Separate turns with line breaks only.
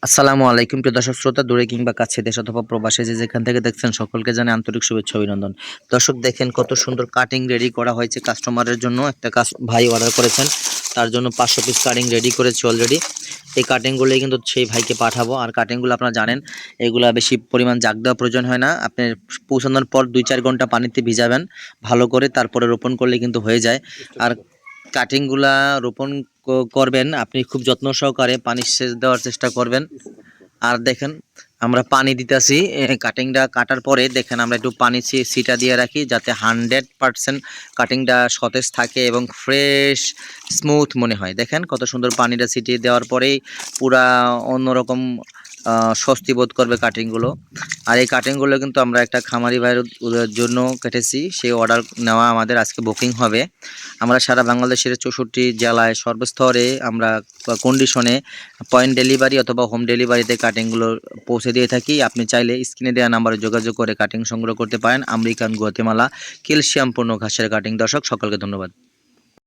আসসালামু আলাইকুম প্রিয় দর্শক শ্রোতা, দূরে কিংবা কাছে, দেশ অথবা প্রবাসে যে যেখান থেকে দেখছেন সকলকে জানাই আন্তরিক শুভেচ্ছা অভিনন্দন। দর্শক দেখেন কত সুন্দর কাটিং রেডি করা হয়েছে কাস্টমারের জন্য। একটা ভাই অর্ডার করেছেন, তার জন্য 500 পিস কাটিং রেডি করেছি অলরেডি। এই কাটিংগুলোই কিন্তু সেই ভাইকে পাঠাবো। আর কাটিংগুলো আপনারা জানেন এগুলা বেশি পরিমাণ জাগ দেওয়া প্রয়োজন হয় না। আপনি পৌঁছানোর পর 2-4 ঘন্টা পানিতে ভিজাবেন ভালো করে, তারপরে রোপণ করলে কিন্তু হয়ে যায়। আর কাটিংগুলা রোপণ করবেন আপনি খুব যত্ন সহকারে, পানি সেচ দেওয়ার চেষ্টা করবেন। আর দেখেন আমরা পানি দিতেছি কাটিংটা কাটার পরে, দেখেন আমরা একটু পানি ছিটা দিয়ে রাখি যাতে 100% কাটিংটা সতেজ থাকে এবং ফ্রেশ স্মুথ মনে হয়। দেখেন কত সুন্দর পানিটা ছিটিয়ে দেওয়ার পরেই পুরা অন্যরকম স্বস্তি বোধ করবে কাটিংগুলো। আর এই কাটিংগুলো কিন্তু আমরা একটা খামারি ভাইয়ের জন্য কেটেছি, সেই অর্ডার নেওয়া আমাদের আজকে বুকিং হবে। আমরা সারা বাংলাদেশের 64 জেলায় সর্বস্তরে আমরা কন্ডিশনে পয়েন্ট ডেলিভারি অথবা হোম ডেলিভারিতে কাটিংগুলো পৌঁছে দিয়ে থাকি। আপনি চাইলে স্ক্রিনে দেওয়া নাম্বারে যোগাযোগ করে কাটিং সংগ্রহ করতে পারেন। আমেরিকান, গুয়াতেমালা, ক্যালসিয়ামপূর্ণ ঘাসের কাটিং। দর্শক সকলকে ধন্যবাদ।